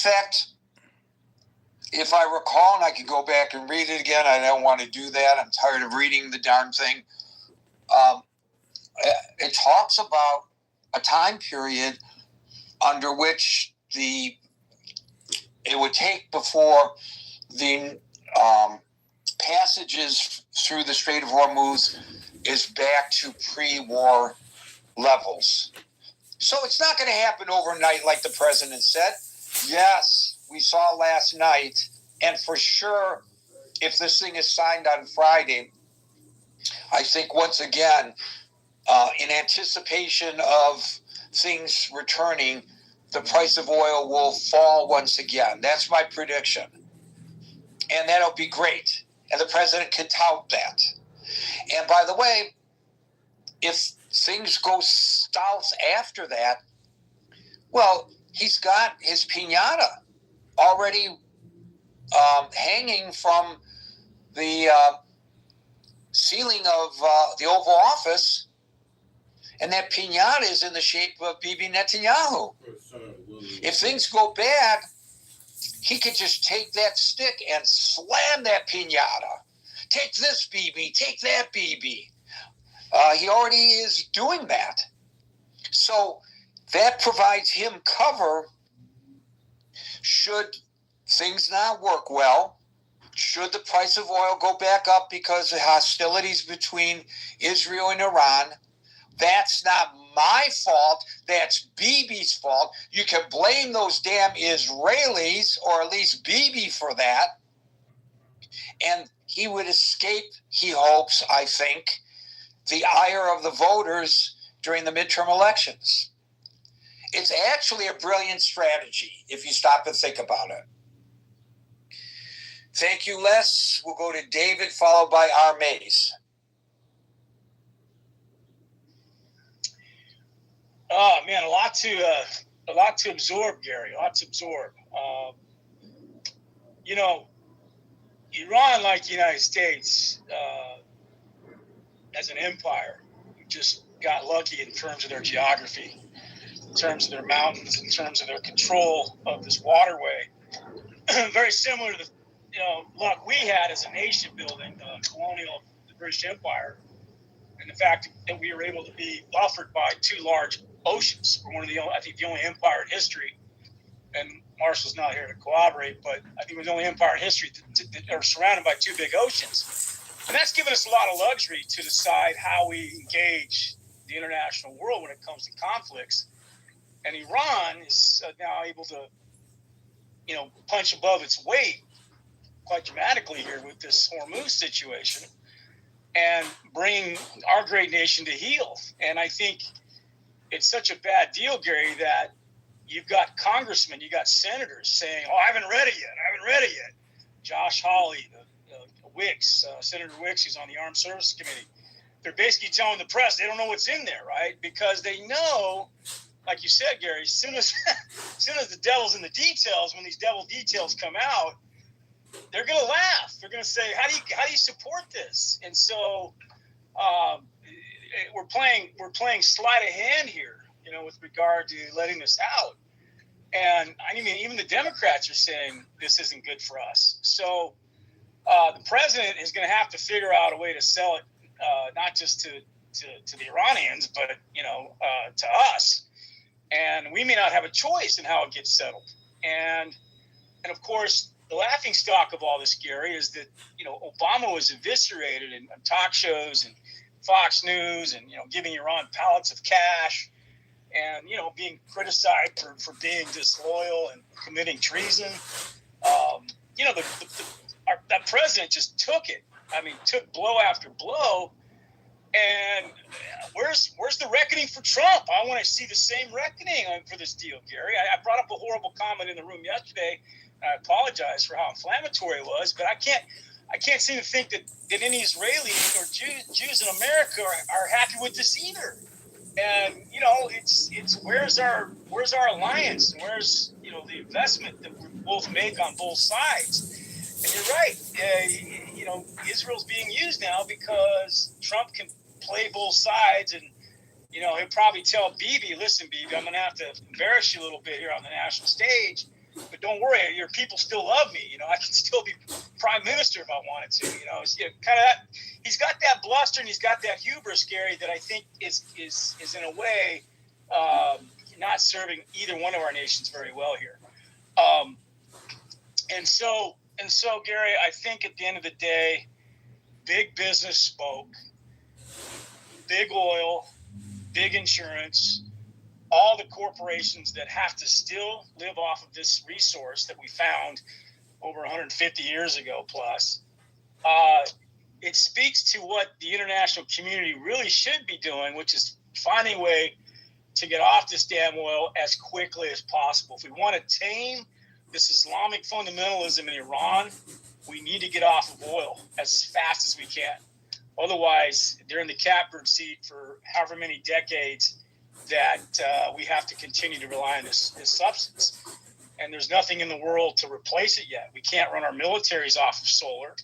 fact, if I recall, and I could go back and read it again, I don't want to do that. I'm tired of reading the darn thing. It talks about a time period under which it would take before the passages through the Strait of Hormuz is back to pre-war levels. So it's not going to happen overnight like the president said. Yes, we saw last night, and for sure, if this thing is signed on Friday, I think once again, in anticipation of things returning, the price of oil will fall once again. That's my prediction. And that'll be great. And the president can tout that. And by the way, if things go south after that, well, he's got his piñata already hanging from the ceiling of the Oval Office, and that piñata is in the shape of Bibi Netanyahu. If things go bad, he could just take that stick and slam that piñata. Take this, Bibi. Take that, Bibi. He already is doing that. So that provides him cover should things not work well, should the price of oil go back up because of hostilities between Israel and Iran. That's not my fault. That's Bibi's fault. You can blame those damn Israelis, or at least Bibi, for that. And he would escape, he hopes, I think, the ire of the voters during the midterm elections. It's actually a brilliant strategy if you stop and think about it. Thank you, Les. We'll go to David, followed by R. Mays. Oh man, a lot to absorb, Gary. A lot to absorb. Iran, like the United States, as an empire, just got lucky in terms of their geography, in terms of their mountains, in terms of their control of this waterway. Very similar to the luck we had as a nation building the British Empire, and the fact that we were able to be buffered by two large oceans. We're the only empire in history, and Marshall's not here to corroborate, but I think we're the only empire in history that are surrounded by two big oceans. And that's given us a lot of luxury to decide how we engage the international world when it comes to conflicts. And Iran is now able to, punch above its weight quite dramatically here with this Hormuz situation and bring our great nation to heel. And I think it's such a bad deal, Gary, that you've got congressmen, you got senators saying, "Oh, I haven't read it yet." Josh Hawley, Wicks, Senator Wicks, who's on the Armed Services Committee, they're basically telling the press they don't know what's in there, right? Because they know, like you said, Gary, as soon as the devil's in the details, when these devil details come out, they're going to laugh. They're going to say, "How do you support this?" And so we're playing sleight of hand here, with regard to letting this out. And I mean, even the Democrats are saying this isn't good for us. So the president is going to have to figure out a way to sell it, not just to the Iranians, but to us. And we may not have a choice in how it gets settled. And of course, the laughing stock of all this, Gary, is that Obama was eviscerated in talk shows and Fox News, and giving Iran pallets of cash, and being criticized for being disloyal and committing treason. That president just took it. I mean, took blow after blow. And where's the reckoning for Trump? I want to see the same reckoning for this deal, Gary. I brought up a horrible comment in the room yesterday. I apologize for how inflammatory it was, but I can't seem to think that any Israeli or Jews in America are happy with this either. And it's where's our alliance? Where's the investment that we both make on both sides? And you're right. Israel's being used now because Trump can play both sides, and he'll probably tell Bibi, "Listen, Bibi, I'm going to have to embarrass you a little bit here on the national stage. but don't worry, your people still love me. I can still be prime minister if I wanted to. Kind of that. He's got that bluster and he's got that hubris, Gary, that I think is in a way not serving either one of our nations very well here. And so, Gary, I think at the end of the day, big business spoke, big oil, big insurance, all the corporations that have to still live off of this resource that we found over 150 years ago plus. It speaks to what the international community really should be doing, which is finding a way to get off this damn oil as quickly as possible. If we want to tame this Islamic fundamentalism in Iran, we need to get off of oil as fast as we can. Otherwise, they're in the catbird seat for however many decades that we have to continue to rely on this substance. And there's nothing in the world to replace it yet. We can't run our militaries off of solar.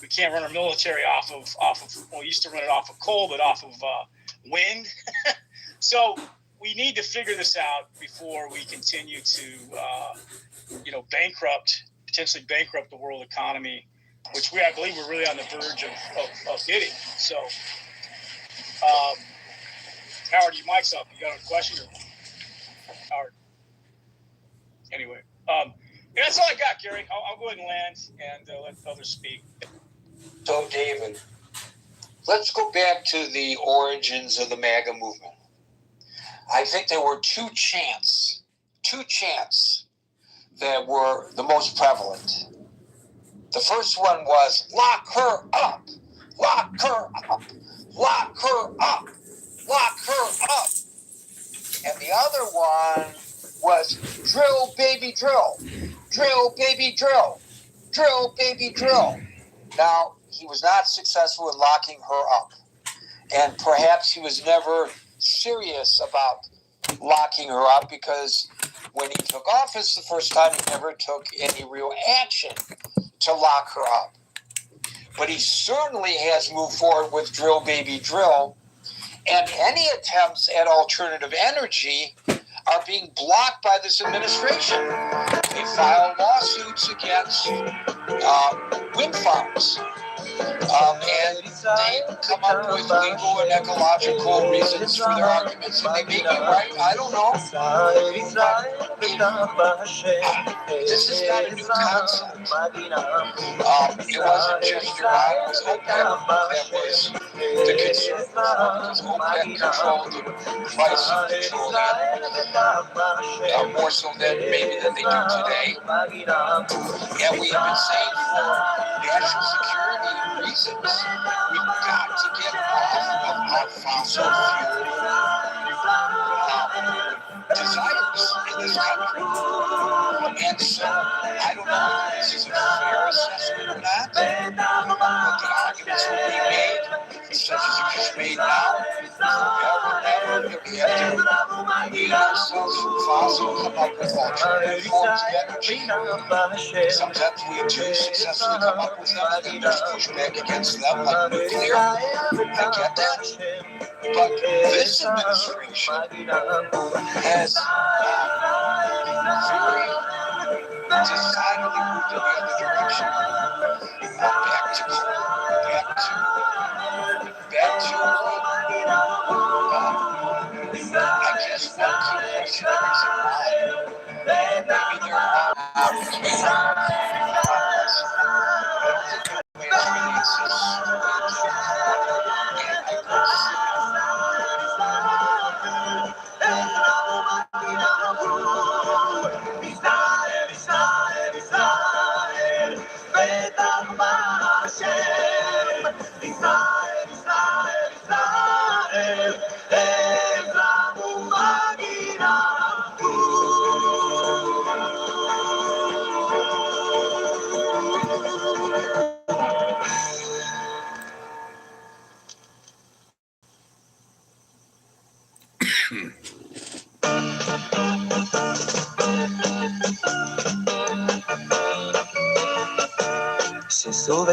We can't run our military off of well, we used to run it off of coal, but off of wind. So we need to figure this out before we continue to, potentially bankrupt the world economy, which I believe we're really on the verge of hitting. So, Howard, your mic's up. You got a question? Howard? Anyway, that's all I got, Gary. I'll go ahead and land and let others speak. So, David, let's go back to the origins of the MAGA movement. I think there were two chants that were the most prevalent. The first one was, lock her up, lock her up, lock her up, lock her up. And the other one was, drill, baby, drill, drill, baby, drill, drill, baby, drill. Now, he was not successful in locking her up. And perhaps he was never serious about locking her up because when he took office the first time, he never took any real action to lock her up. But he certainly has moved forward with drill, baby, drill. And any attempts at alternative energy are being blocked by this administration. They filed lawsuits against wind farms. And they come up with legal and ecological reasons for their arguments, and they may be right. I don't know. This is not a new concept. It wasn't just Iran, it was OPEC that was the concern, because OPEC controlled the price of petroleum more so than maybe than they do today. And we have been saying for national security reasons, we've got to get off of our fossil fuel desires in this country. And so, I don't know if this is a fair assessment or not, but the arguments will be made, such as you just made now, forever and ever, that we have to wean ourselves from fossil, come up with alternative forms of energy. Sometimes we do successfully come up with them, and then there's pushback against them, like nuclear. I get that. But this administration has very decidedly moved in the other direction. Back to coal, back to oil. I guess one could question the reason why. Maybe there are between us. I don't think the way it's really exists.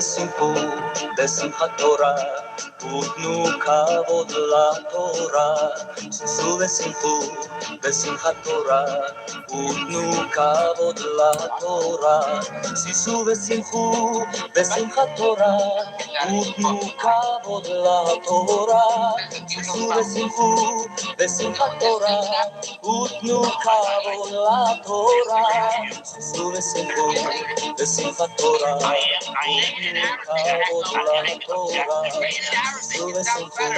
בשמחו, בשמחת תורה, ותנו כבוד לתורה. ששו ושמחו, בשמחת תורה, ותנו כבוד לתורה, שישו ושמחו בשמחת תורה, ותנו כבוד לתורה, שישו ושמחו בשמחת תורה, ותנו כבוד לתורה, שישו ושמחו בשמחת תורה, ותנו כבוד לתורה, שישו ושמחו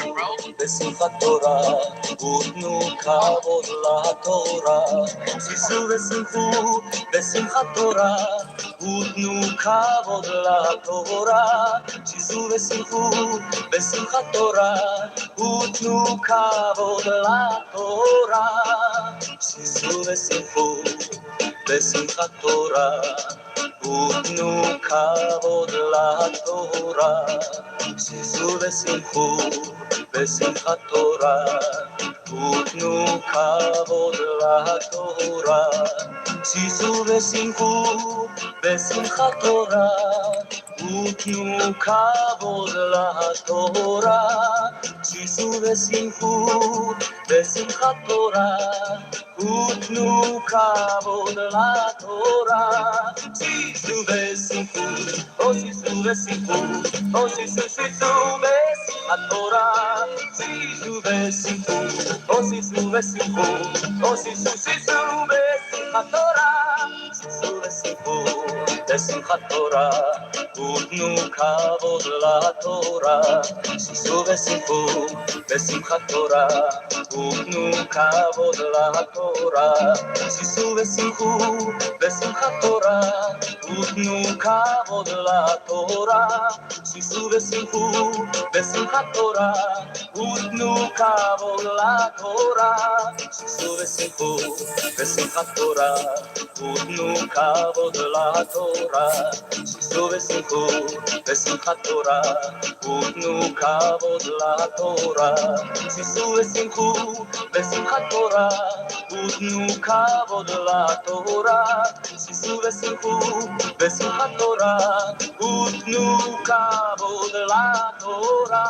בשמחת תורה, ותנו כבוד לתורה, שישו ושמחו בשמחת תורה, ותנו כבוד לתורה, שישו ושמחו בשמחת תורה, ותנו כבוד לתורה, שישו ושמחו בשמחת תורה, ותנו כבוד לתורה, שישו ושמחו בשמחת תורה, ותנו כבוד לתורה, שישו ושמחו בשמחת תורה, ותנו כבוד לתורה, שישו ושמחו בשמחת תורה, ותנו כבוד לתורה, שישו ושמחו, או שישו ושמחו, או שישו בשמחת תורה, שישו ושמחו, או שישו ושמחו, או שישו בשמחת תורה, שישו ושמחו בשמחת תורה, ותנו כבוד לתורה, שישו ושמחו בשמחת תורה, ותנו כבוד לתורה, שישו ושמחו בשמחת תורה, ותנו כבוד לתורה, שישו ושמחו בשמחת תורה, ותנו כבוד לתורה, שישו ושמחו בשמחת תורה, ותנו כבוד לתורה, שישו ושמחו בשמחת תורה, ותנו כבוד לתורה, שישו ושמחו בשמחת תורה, ותנו כבוד לתורה, שישו ושמחו בשמחת תורה, ותנו כבוד לתורה.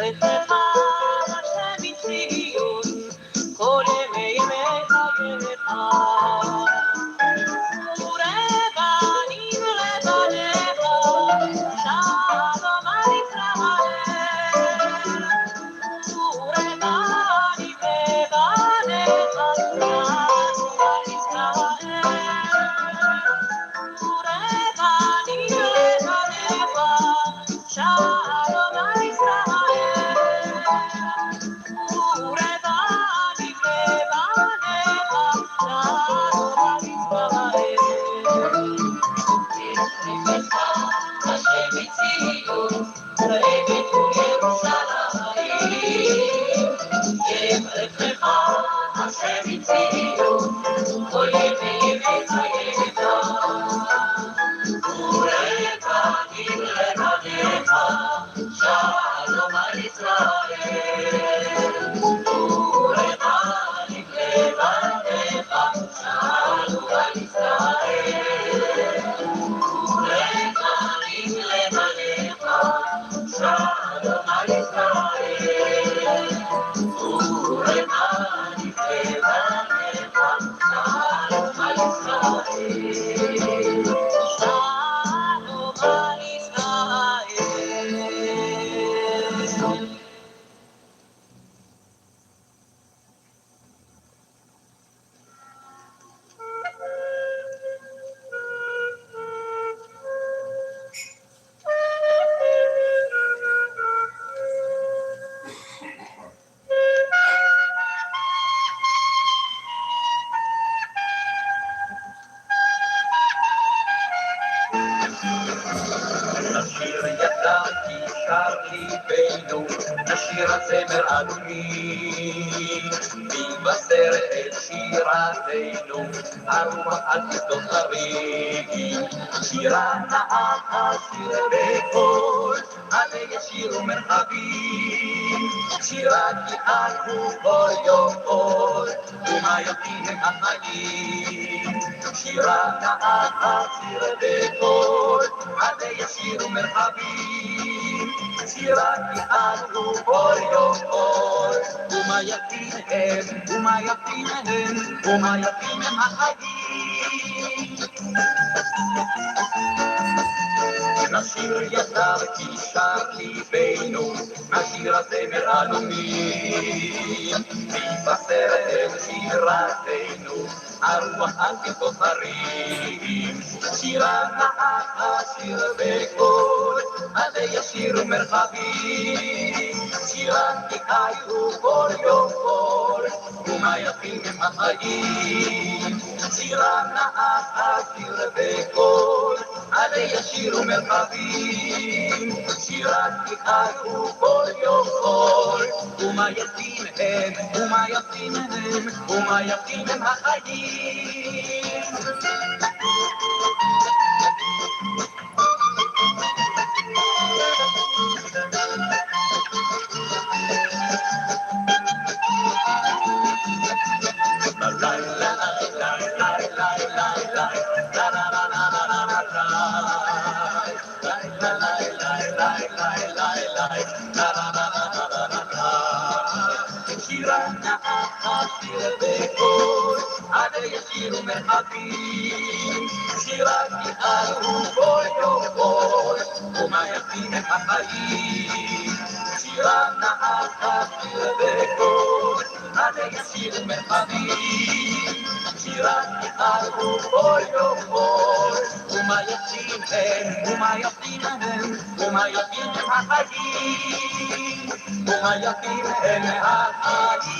יברכך השם מציון כל ימי חייך ורבנים לבניך שלום על ישראל ורבנים לבניך שלום על ישראל ורבנים לבניך שלום על ישראל ורבנים לבניך שלום על ישראל יברכך השם מציון ויברכו ירושלים יברכך השם מציון כל ימי חייך ורבנים לבניך שלום על ישראל ורבנים לבניך שלום על ישראל ורבנים לבניך שלום על ישראל ורבנים לבניך שלום על ישראל שלום על ישראל נשיר ידעתי שר ליבנו, נשיר הזמר אדוני, מבשר את שירתנו, הרוח אל תסדות הרים. שירה נאה אשיר בקול, עלי ישירו מרחבים, שירת יעלו כל יום אור, ומה יפים הם החיים. שירה נאה אשיר בקול, עלי ישירו מרחבים, שירת יעלו כל יום אור, ומה יפים הם, ומה יפים הם, ומה יפים הם החיים. נשיר ידיו כי שר ליבנו, נשיר הזמר אדומים, מבשר את שירתנו, הרוח אל תסדות הרים. שירה נאה אשיר בקול, עלי ישירו מרחבים, שירת יעלו כל יום אור, ומה יפים הם החיים. שירה נאה אשיר בקול, עלי ישירו מרחבים, שירת יעלו כל יום אור, ומה יפים הם, ומה יפים הם, ומה יפים הם החיים. שירה נאה אשיר בקול, עלי ישירו מרחבים, שירת יעלו כל יום אור, ומה יפים הם החיים. שירה נאה אשיר בקול, עלי ישירו מרחבים, שירת יעלו כל יום אור, ומה יפים הם, ומה יפים הם, ומה יפים הם החיים, ומה יפים הם החיים.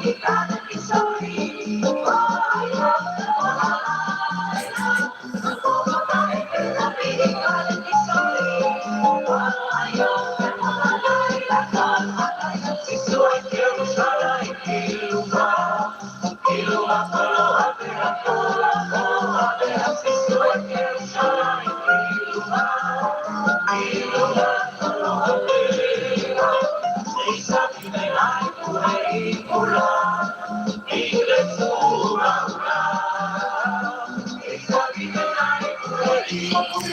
Kita